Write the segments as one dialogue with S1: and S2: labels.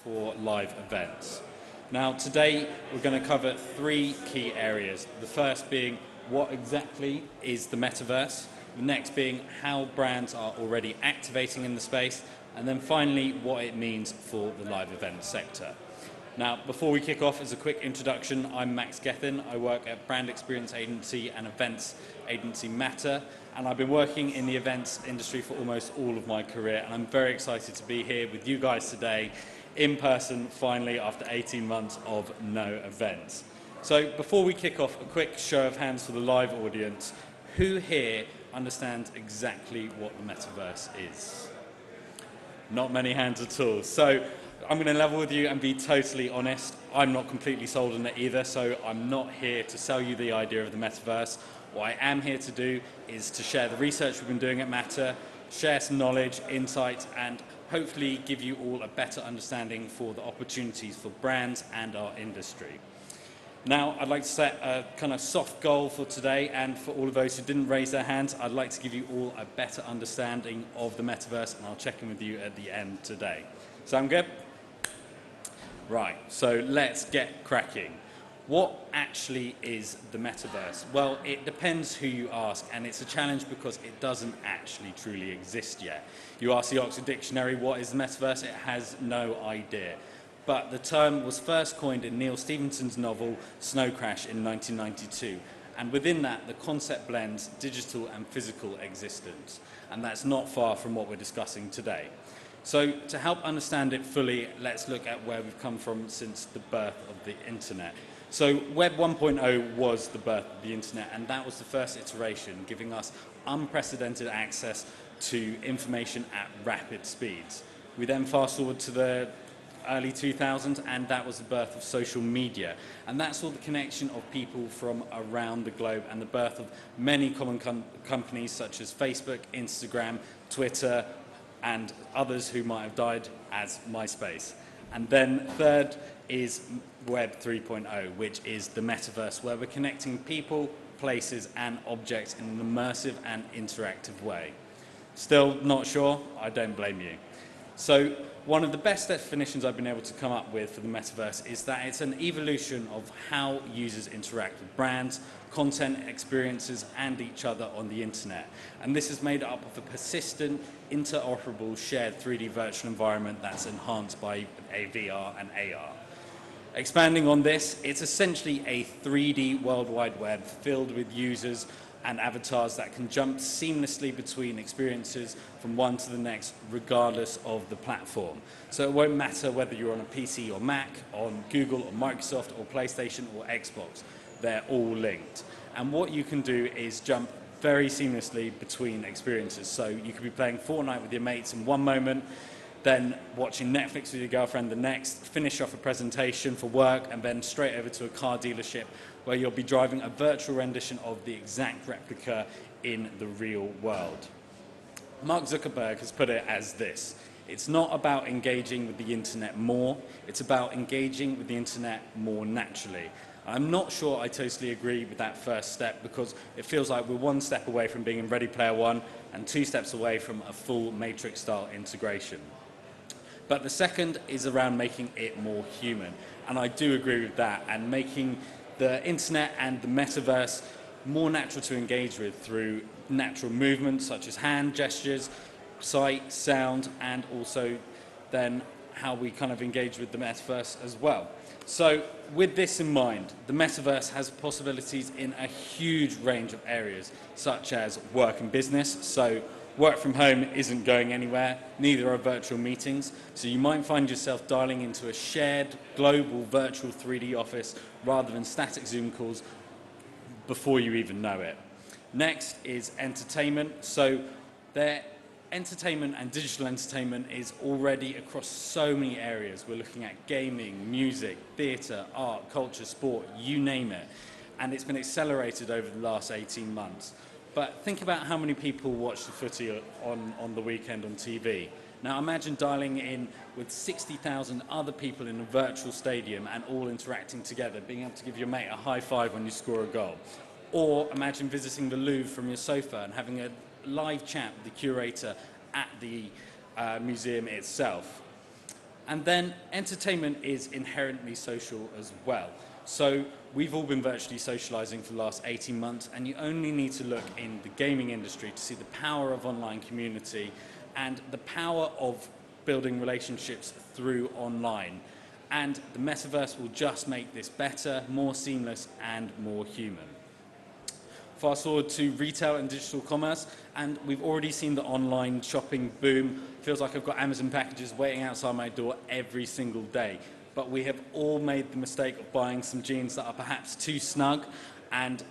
S1: for live events. Now today we're going to cover three key areas. The first being what exactly is the metaverse, the next being how brands are already activating in the space, and then finally what it means for the live event sector. Now, before we kick off, as a quick introduction, I'm Max Gethin. I work at brand experience agency and events agency Matter, and I've been working in the events industry for almost all of my career, and I'm very excited to be here with you guys today in person, finally, after 18 months of no events. So before we kick off, a quick show of hands for the live audience. Who here understands exactly what the metaverse is? Not many hands at all. So I'm going to level with you and be totally honest. I'm not completely sold on it either, so I'm not here to sell you the idea of the metaverse. What I am here to do is to share the research we've been doing at Matter, share some knowledge, insights, and hopefully give you all a better understanding for the opportunities for brands and our industry. Now, I'd like to set a kind of soft goal for today, and for all of those who didn't raise their hands, I'd like to give you all a better understanding of the metaverse, and I'll check in with you at the end today. Sound good? Right, so let's get cracking. What actually is the metaverse? Well, it depends who you ask, and it's a challenge because it doesn't actually truly exist yet. You ask the Oxford Dictionary, what is the metaverse? It has no idea. But the term was first coined in Neil Stephenson's novel Snow Crash in 1992. And within that, the concept blends digital and physical existence. And that's not far from what we're discussing today. So to help understand it fully, let's look at where we've come from since the birth of the internet. So Web 1.0 was the birth of the internet, and that was the first iteration, giving us unprecedented access to information at rapid speeds. We then fast forward to the early 2000s, and that was the birth of social media. And that saw the connection of people from around the globe and the birth of many common companies such as Facebook, Instagram, Twitter, and others who might have died as MySpace. And then third is Web 3.0, which is the metaverse, where we're connecting people, places, and objects in an immersive and interactive way. Still not sure? I don't blame you. So one of the best definitions I've been able to come up with for the metaverse is that it's an evolution of how users interact with brands, content, experiences, and each other on the internet. And this is made up of a persistent, interoperable, shared 3D virtual environment that's enhanced by a VR and AR. Expanding on this, it's essentially a 3D World Wide Web filled with users and avatars that can jump seamlessly between experiences from one to the next, regardless of the platform. So it won't matter whether you're on a PC or Mac, on Google or Microsoft or PlayStation or Xbox. They're all linked. And what you can do is jump very seamlessly between experiences. So you could be playing Fortnite with your mates in one moment, then watching Netflix with your girlfriend the next, finish off a presentation for work, and then straight over to a car dealership where you'll be driving a virtual rendition of the exact replica in the real world. Mark Zuckerberg has put it as this: it's not about engaging with the internet more, it's about engaging with the internet more naturally. I'm not sure I totally agree with that first step, because it feels like we're one step away from being in Ready Player One and two steps away from a full Matrix-style integration. But the second is around making it more human, and I do agree with that, and making the internet and the metaverse more natural to engage with through natural movements such as hand gestures, sight, sound, and also then how we kind of engage with the metaverse as well. So with this in mind, the metaverse has possibilities in a huge range of areas, such as work and business. So work from home isn't going anywhere, neither are virtual meetings. So you might find yourself dialing into a shared global virtual 3D office rather than static Zoom calls before you even know it. Next is entertainment. So entertainment and digital entertainment is already across so many areas. We're looking at gaming, music, theatre, art, culture, sport, you name it. And it's been accelerated over the last 18 months. But think about how many people watch the footy on the weekend on TV. Now imagine dialing in with 60,000 other people in a virtual stadium and all interacting together, being able to give your mate a high five when you score a goal. Or imagine visiting the Louvre from your sofa and having a live chat with the curator at the museum itself. And then entertainment is inherently social as well. So we've all been virtually socializing for the last 18 months, and you only need to look in the gaming industry to see the power of online community and the power of building relationships through online. And the metaverse will just make this better, more seamless, and more human. Fast forward to retail and digital commerce, and we've already seen the online shopping boom. Feels like I've got Amazon packages waiting outside my door every single day. But we have all made the mistake of buying some jeans that are perhaps too snug, and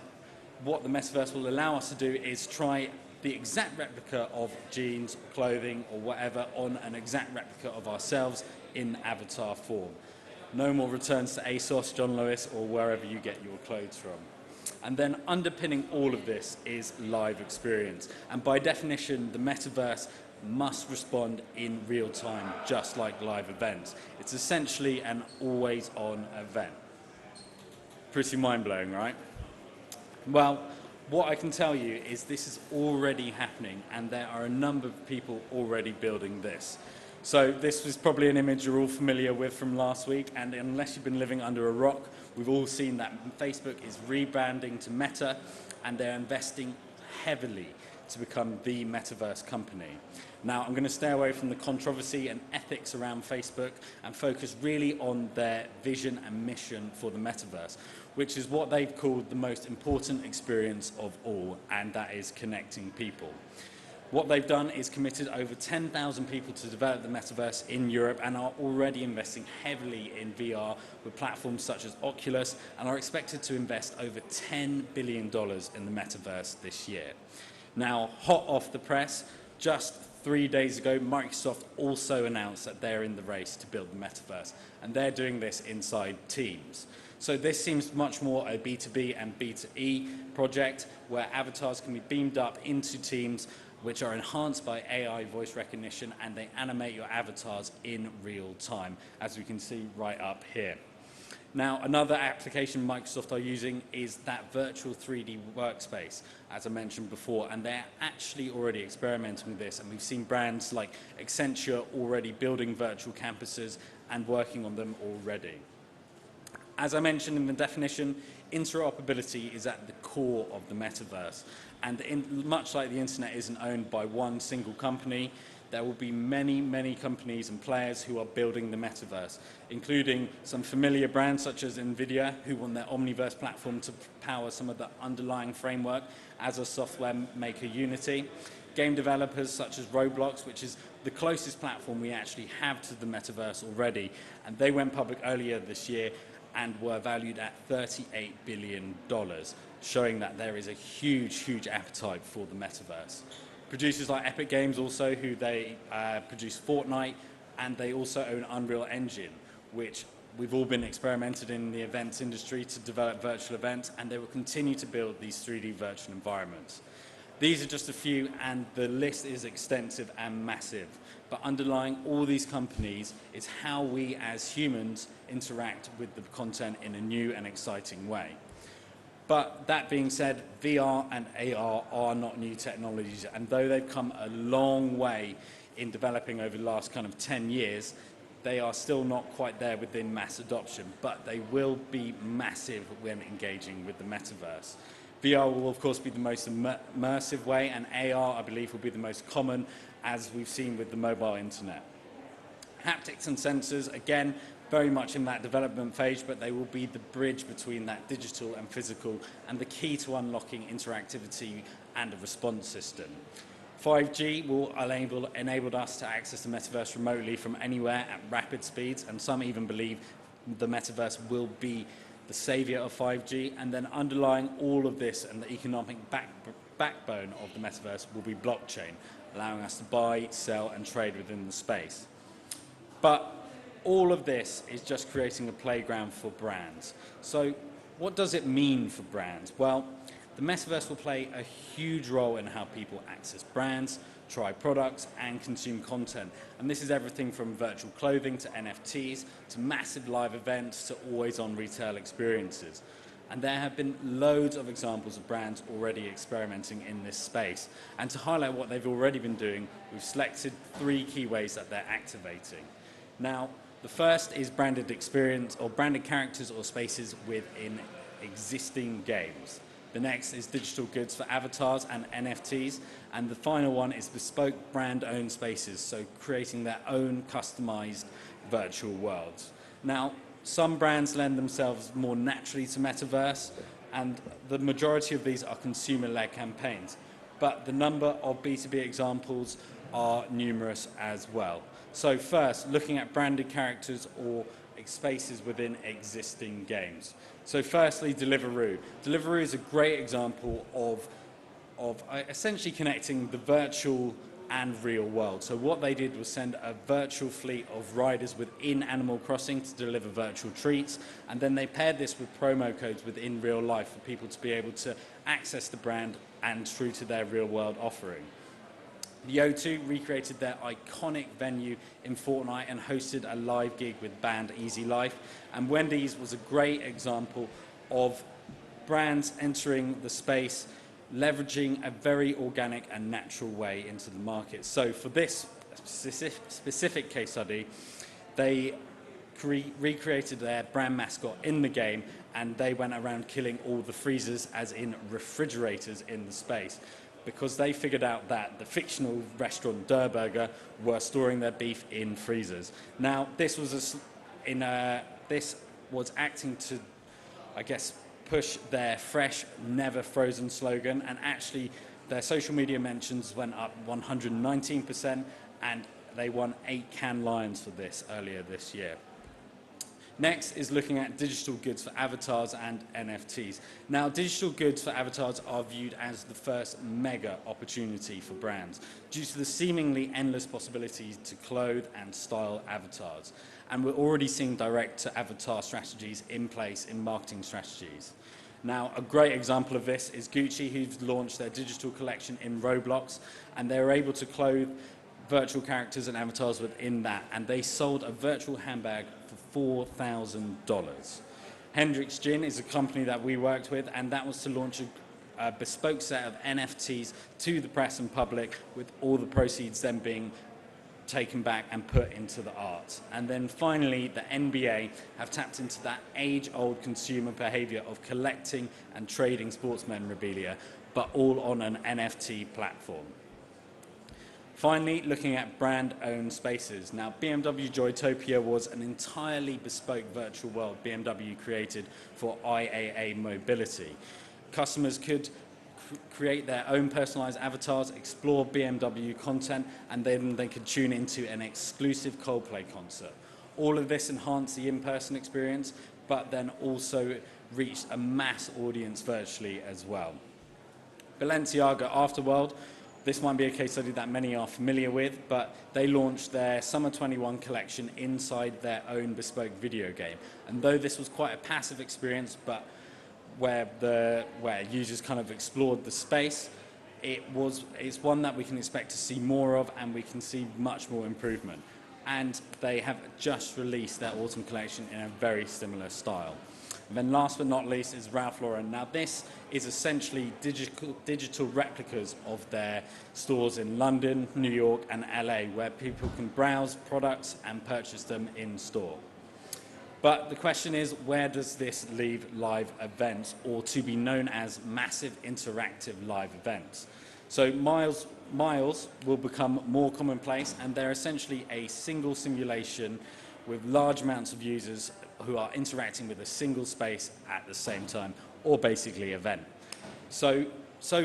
S1: what the metaverse will allow us to do is try the exact replica of jeans, clothing, or whatever on an exact replica of ourselves in avatar form. No more returns to ASOS, John Lewis, or wherever you get your clothes from. And then underpinning all of this is live experience. And by definition, the metaverse must respond in real time, just like live events. It's essentially an always-on event. Pretty mind-blowing, right? Well, what I can tell you is this is already happening, and there are a number of people already building this. So this was probably an image you're all familiar with from last week, and unless you've been living under a rock, we've all seen that Facebook is rebranding to Meta, and they're investing heavily to become the metaverse company. Now, I'm going to stay away from the controversy and ethics around Facebook and focus really on their vision and mission for the metaverse, which is what they've called the most important experience of all, and that is connecting people. What they've done is committed over 10,000 people to develop the metaverse in Europe and are already investing heavily in VR with platforms such as Oculus and are expected to invest over $10 billion in the metaverse this year. Now, hot off the press, just 3 days ago, Microsoft also announced that they're in the race to build the metaverse, and they're doing this inside Teams. So this seems much more a B2B and B2E project where avatars can be beamed up into Teams which are enhanced by AI voice recognition, and they animate your avatars in real time, as we can see right up here. Now, another application Microsoft are using is that virtual 3D workspace, as I mentioned before, and they're actually already experimenting with this, and we've seen brands like Accenture already building virtual campuses and working on them already. As I mentioned in the definition, interoperability is at the core of the metaverse. And much like the internet isn't owned by one single company, there will be many, many companies and players who are building the metaverse, including some familiar brands such as NVIDIA, who want their Omniverse platform to power some of the underlying framework as a software maker Unity. Game developers such as Roblox, which is the closest platform we actually have to the metaverse already, and they went public earlier this year and were valued at $38 billion, showing that there is a huge, huge appetite for the metaverse. Producers like Epic Games also, who they produce Fortnite, and they also own Unreal Engine, which we've all been experimented in the events industry to develop virtual events, and they will continue to build these 3D virtual environments. These are just a few, and the list is extensive and massive. But underlying all these companies is how we as humans interact with the content in a new and exciting way. But that being said, VR and AR are not new technologies, and though they've come a long way in developing over the last kind of 10 years, they are still not quite there within mass adoption, but they will be massive when engaging with the metaverse. VR will, of course, be the most immersive way, and AR, I believe, will be the most common, as we've seen with the mobile internet. Haptics and sensors, again, very much in that development phase, but they will be the bridge between that digital and physical, and the key to unlocking interactivity and a response system. 5G will enable us to access the metaverse remotely from anywhere at rapid speeds, and some even believe the metaverse will be the savior of 5G, and then underlying all of this and the economic backbone of the metaverse will be blockchain, allowing us to buy, sell, and trade within the space. But all of this is just creating a playground for brands. So what does it mean for brands? Well, the metaverse will play a huge role in how people access brands, try products, and consume content. And this is everything from virtual clothing to NFTs to massive live events to always-on retail experiences. And there have been loads of examples of brands already experimenting in this space. And to highlight what they've already been doing, we've selected 3 key ways that they're activating. Now, The first is branded experience or branded characters or spaces within existing games. The next is digital goods for avatars and NFTs. And the final one is bespoke brand-owned spaces, so creating their own customized virtual worlds. Now, some brands lend themselves more naturally to Metaverse, and the majority of these are consumer-led campaigns. But the number of B2B examples are numerous as well. So first, looking at branded characters or spaces within existing games. So firstly, Deliveroo. Deliveroo is a great example of essentially connecting the virtual and real world. So what they did was send a virtual fleet of riders within Animal Crossing to deliver virtual treats, and then they paired this with promo codes within real life for people to be able to access the brand and true to their real world offering. The O2 recreated their iconic venue in Fortnite and hosted a live gig with band Easy Life. And Wendy's was a great example of brands entering the space, leveraging a very organic and natural way into the market. So for this specific case study, they recreated their brand mascot in the game, and they went around killing all the freezers, as in refrigerators, in the space, because they figured out that the fictional restaurant Der Burger were storing their beef in freezers. Now, this was acting to, I guess, push their fresh, never frozen slogan, and actually their social media mentions went up 119%, and they won 8 Cannes Lions for this earlier this year. Next is looking at digital goods for avatars and NFTs. Now, digital goods for avatars are viewed as the first mega opportunity for brands due to the seemingly endless possibilities to clothe and style avatars. And we're already seeing direct-to-avatar strategies in place in marketing strategies. Now, a great example of this is Gucci, who've launched their digital collection in Roblox, and they were able to clothe virtual characters and avatars within that, and they sold a virtual handbag for $4,000. Hendrix Gin is a company that we worked with, and that was to launch a bespoke set of NFTs to the press and public, with all the proceeds then being taken back and put into the arts. And then finally, the NBA have tapped into that age-old consumer behavior of collecting and trading sports memorabilia, but all on an NFT platform. Finally, looking at brand-owned spaces. Now, BMW Joytopia was an entirely bespoke virtual world BMW created for IAA mobility. Customers could create their own personalized avatars, explore BMW content, and then they could tune into an exclusive Coldplay concert. All of this enhanced the in-person experience, but then also reached a mass audience virtually as well. Balenciaga Afterworld. This might be a case study that many are familiar with, but they launched their Summer 21 collection inside their own bespoke video game. And though this was quite a passive experience, but where users kind of explored the space, it's one that we can expect to see more of, and we can see much more improvement. And they have just released their autumn collection in a very similar style. And then last but not least is Ralph Lauren. Now, this is essentially digital replicas of their stores in London, New York, and LA, where people can browse products and purchase them in store. But the question is, where does this leave live events, or to be known as massive interactive live events? So miles will become more commonplace, and they're essentially a single simulation with large amounts of users who are interacting with a single space at the same time, or basically event. So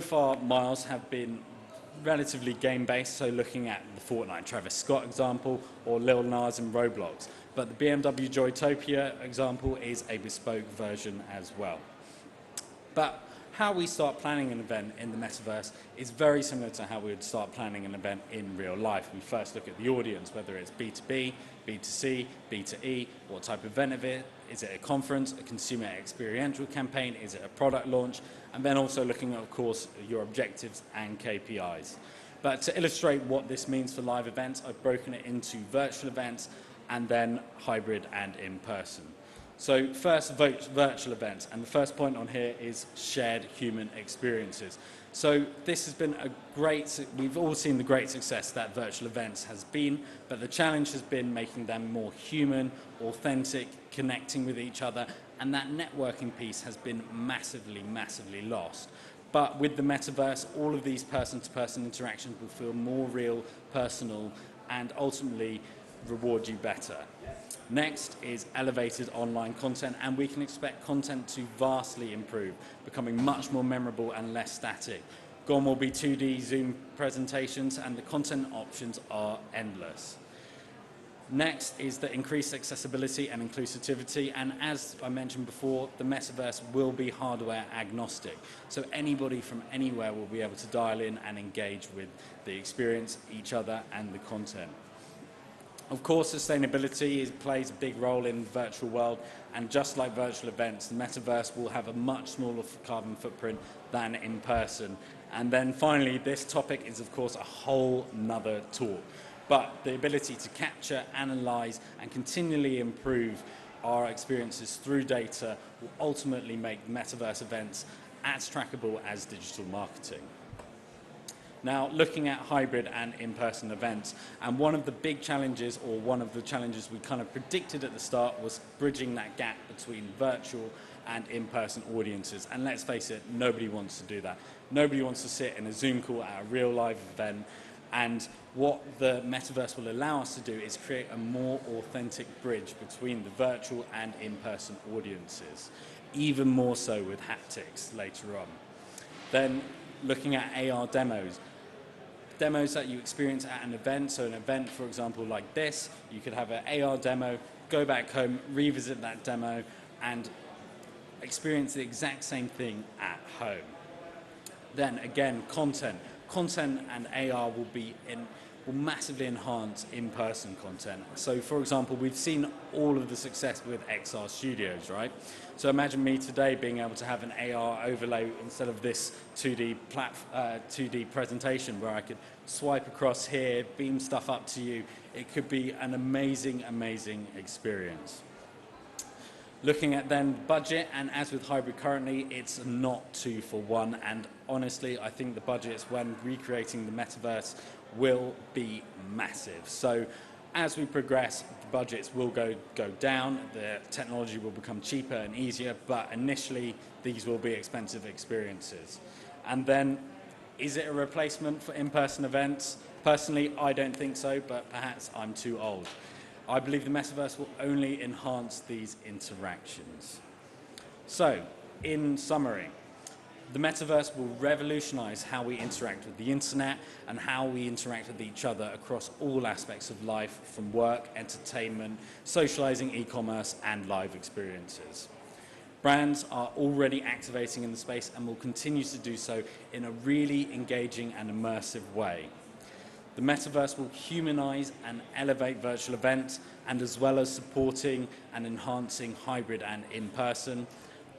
S1: far, miles have been relatively game-based, so looking at the Fortnite Travis Scott example, or Lil Nas in Roblox. But the BMW Joytopia example is a bespoke version as well. But how we start planning an event in the Metaverse is very similar to how we would start planning an event in real life. We first look at the audience, whether it's B2B, B2C, B2E, what type of event of it. Is it a conference, a consumer experiential campaign? Is it a product launch? And then also looking at, of course, your objectives and KPIs. But to illustrate what this means for live events, I've broken it into virtual events and then hybrid and in-person. So first, virtual events, and the first point on here is shared human experiences. So this has been we've all seen the great success that virtual events has been, but the challenge has been making them more human, authentic, connecting with each other, and that networking piece has been massively, massively lost. But with the metaverse, all of these person-to-person interactions will feel more real, personal, and ultimately reward you better. Next is elevated online content, and we can expect content to vastly improve, becoming much more memorable and less static. Gone will be 2D Zoom presentations, and the content options are endless. Next is the increased accessibility and inclusivity, and as I mentioned before, the metaverse will be hardware agnostic. So anybody from anywhere will be able to dial in and engage with the experience, each other, and the content. Of course, sustainability plays a big role in the virtual world, and just like virtual events, the metaverse will have a much smaller carbon footprint than in person. And then finally, this topic is of course a whole nother talk. But the ability to capture, analyze, and continually improve our experiences through data will ultimately make metaverse events as trackable as digital marketing. Now, looking at hybrid and in-person events, and one of the big challenges, or one of the challenges we kind of predicted at the start, was bridging that gap between virtual and in-person audiences. And let's face it, nobody wants to do that. Nobody wants to sit in a Zoom call at a real live event. And what the metaverse will allow us to do is create a more authentic bridge between the virtual and in-person audiences, even more so with haptics later on. Then looking at AR demos that you experience at an event. So an event, for example, like this, you could have an AR demo, go back home, revisit that demo, and experience the exact same thing at home. Then again, content and AR will massively enhance in-person content. So for example, we've seen all of the success with XR Studios, right? So imagine me today being able to have an AR overlay instead of this 2D presentation where I could swipe across here, beam stuff up to you. It could be an amazing, amazing experience. Looking at then budget, and as with hybrid currently, it's not 2 for 1, and honestly, I think the budgets when recreating the metaverse will be massive. So as we progress, the budgets will go down, the technology will become cheaper and easier, but initially these will be expensive experiences. And then, is it a replacement for in-person events? Personally, I don't think so, but perhaps I'm too old. I believe the metaverse will only enhance these interactions. So, in summary, the metaverse will revolutionize how we interact with the internet and how we interact with each other across all aspects of life, from work, entertainment, socializing, e-commerce, and live experiences. Brands are already activating in the space and will continue to do so in a really engaging and immersive way. The metaverse will humanize and elevate virtual events, and as well as supporting and enhancing hybrid and in-person,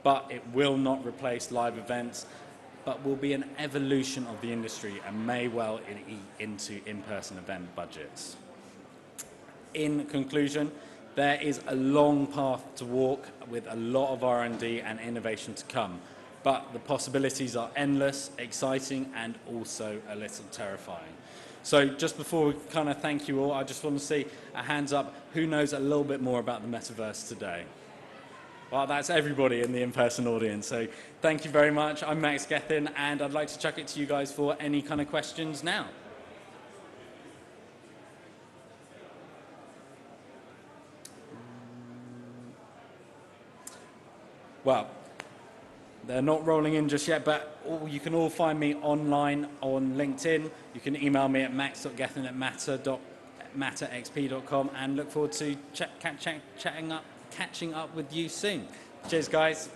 S1: but it will not replace live events, but will be an evolution of the industry and may well eat into in-person event budgets. In conclusion, there is a long path to walk with a lot of R&D and innovation to come, but the possibilities are endless, exciting, and also a little terrifying. So just before we kind of thank you all, I just want to see a hands up. Who knows a little bit more about the metaverse today? Well, that's everybody in the in-person audience. So thank you very much. I'm Max Gethin, and I'd like to chuck it to you guys for any kind of questions now. Well, they're not rolling in just yet, but you can all find me online on LinkedIn. You can email me at max.gethin@matterxp.com, and look forward to catching up with you soon. Cheers, guys.